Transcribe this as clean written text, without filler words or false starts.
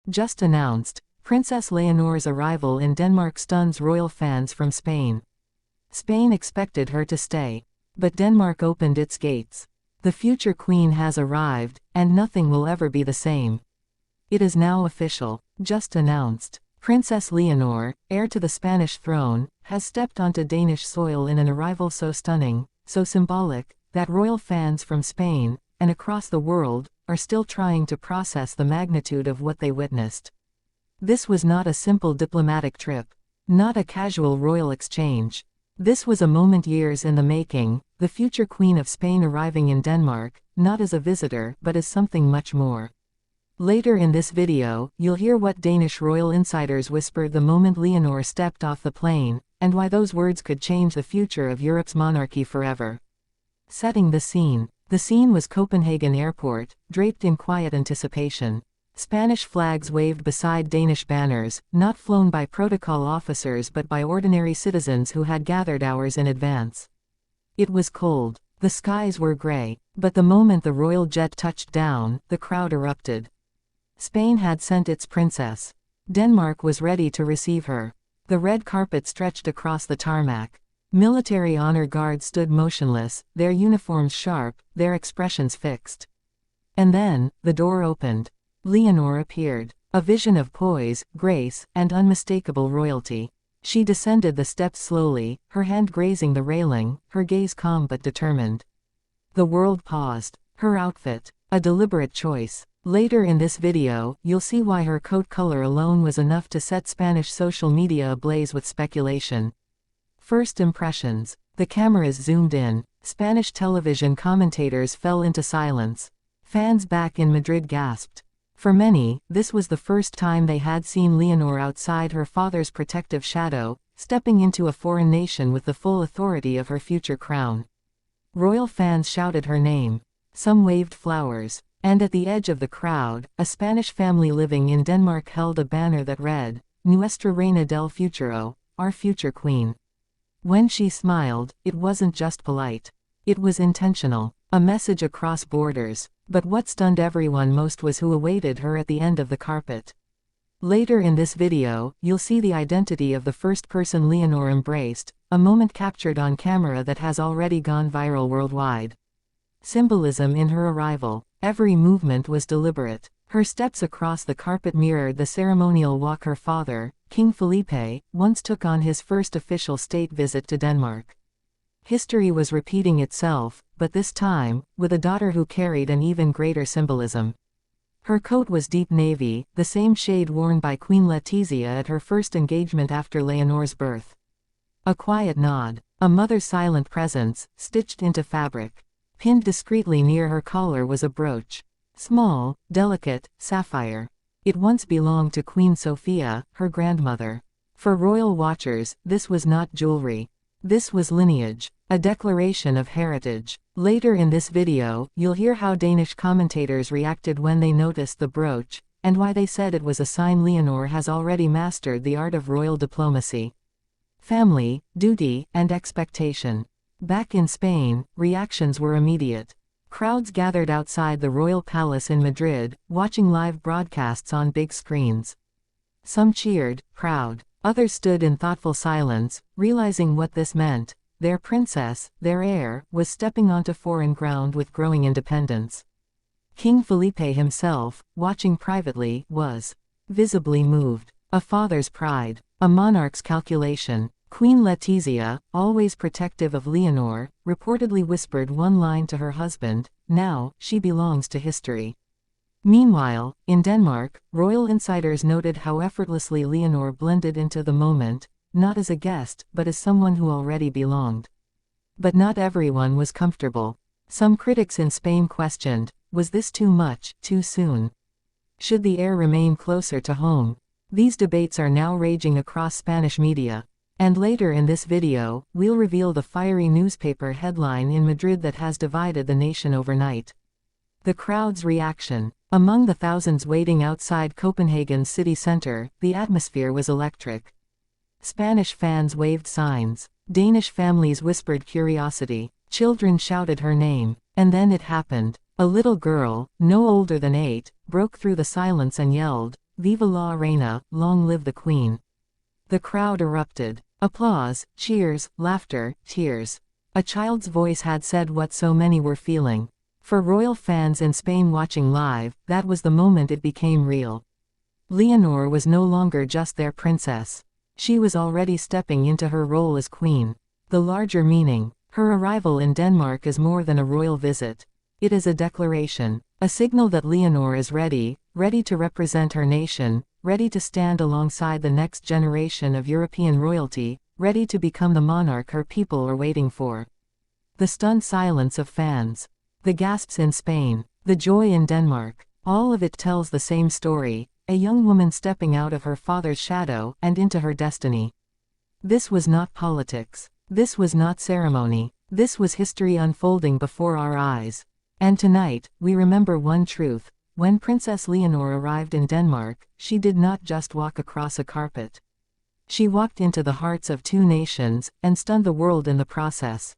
just announced, Princess Leonor's arrival in Denmark stuns royal fans from Spain. Spain expected her to stay. But Denmark opened its gates. The future queen has arrived, and nothing will ever be the same. It is now official, just announced. Princess Leonor, heir to the Spanish throne, has stepped onto Danish soil in an arrival so stunning, so symbolic, that royal fans from Spain, and across the world, are still trying to process the magnitude of what they witnessed. This was not a simple diplomatic trip. Not a casual royal exchange. This was a moment years in the making, the future Queen of Spain arriving in Denmark, not as a visitor but as something much more. Later in this video, you'll hear what Danish royal insiders whispered the moment Leonor stepped off the plane, and why those words could change the future of Europe's monarchy forever. Setting the scene. The scene was Copenhagen Airport, draped in quiet anticipation. Spanish flags waved beside Danish banners, not flown by protocol officers but by ordinary citizens who had gathered hours in advance. It was cold. The skies were gray. But the moment the royal jet touched down, the crowd erupted. Spain had sent its princess. Denmark was ready to receive her. The red carpet stretched across the tarmac. Military honor guards stood motionless, their uniforms sharp, their expressions fixed. And then, the door opened. Leonor appeared, a vision of poise, grace, and unmistakable royalty. She descended the steps slowly, her hand grazing the railing, her gaze calm but determined. The world paused. Her outfit, a deliberate choice. Later in this video, you'll see why her coat color alone was enough to set Spanish social media ablaze with speculation. First impressions. The cameras zoomed in. Spanish television commentators fell into silence. Fans back in Madrid gasped. For many, this was the first time they had seen Leonor outside her father's protective shadow, stepping into a foreign nation with the full authority of her future crown. Royal fans shouted her name. Some waved flowers. And at the edge of the crowd, a Spanish family living in Denmark held a banner that read, Nuestra Reina del Futuro, our future queen. When she smiled, it wasn't just polite. It was intentional. A message across borders. But what stunned everyone most was who awaited her at the end of the carpet. Later in this video, you'll see the identity of the first person Leonor embraced, a moment captured on camera that has already gone viral worldwide. Symbolism in her arrival. Every movement was deliberate. Her steps across the carpet mirrored the ceremonial walk her father, King Felipe, once took on his first official state visit to Denmark. History was repeating itself, but this time, with a daughter who carried an even greater symbolism. Her coat was deep navy, the same shade worn by Queen Letizia at her first engagement after Leonor's birth. A quiet nod, a mother's silent presence, stitched into fabric. Pinned discreetly near her collar was a brooch. Small, delicate, sapphire. It once belonged to Queen Sophia, her grandmother. For royal watchers, this was not jewelry. This was lineage, a declaration of heritage. Later in this video, you'll hear how Danish commentators reacted when they noticed the brooch, and why they said it was a sign Leonor has already mastered the art of royal diplomacy. Family, duty, and expectation. Back in Spain, reactions were immediate. Crowds gathered outside the royal palace in Madrid, watching live broadcasts on big screens. Some cheered, proud. Others stood in thoughtful silence, realizing what this meant. Their princess, their heir, was stepping onto foreign ground with growing independence. King Felipe himself, watching privately, was visibly moved. A father's pride, a monarch's calculation. Queen Letizia, always protective of Leonor, reportedly whispered one line to her husband, "Now, she belongs to history." Meanwhile, in Denmark, royal insiders noted how effortlessly Leonor blended into the moment, not as a guest, but as someone who already belonged. But not everyone was comfortable. Some critics in Spain questioned, was this too much, too soon? Should the heir remain closer to home? These debates are now raging across Spanish media. And later in this video, we'll reveal the fiery newspaper headline in Madrid that has divided the nation overnight. The crowd's reaction. Among the thousands waiting outside Copenhagen's city center, the atmosphere was electric. Spanish fans waved signs. Danish families whispered curiosity. Children shouted her name. And then it happened. A little girl, no older than 8, broke through the silence and yelled, "Viva la reina, long live the Queen." The crowd erupted. Applause, cheers, laughter, tears. A child's voice had said what so many were feeling. For royal fans in Spain watching live, that was the moment it became real. Leonor was no longer just their princess. She was already stepping into her role as queen. The larger meaning: her arrival in Denmark is more than a royal visit. It is a declaration, a signal that Leonor is ready to represent her nation, ready to stand alongside the next generation of European royalty, ready to become the monarch her people are waiting for. The stunned silence of fans. The gasps in Spain. The joy in Denmark. All of it tells the same story: a young woman stepping out of her father's shadow and into her destiny. This was not politics. This was not ceremony. This was history unfolding before our eyes. And tonight, we remember one truth: when Princess Leonor arrived in Denmark, she did not just walk across a carpet. She walked into the hearts of two nations, and stunned the world in the process.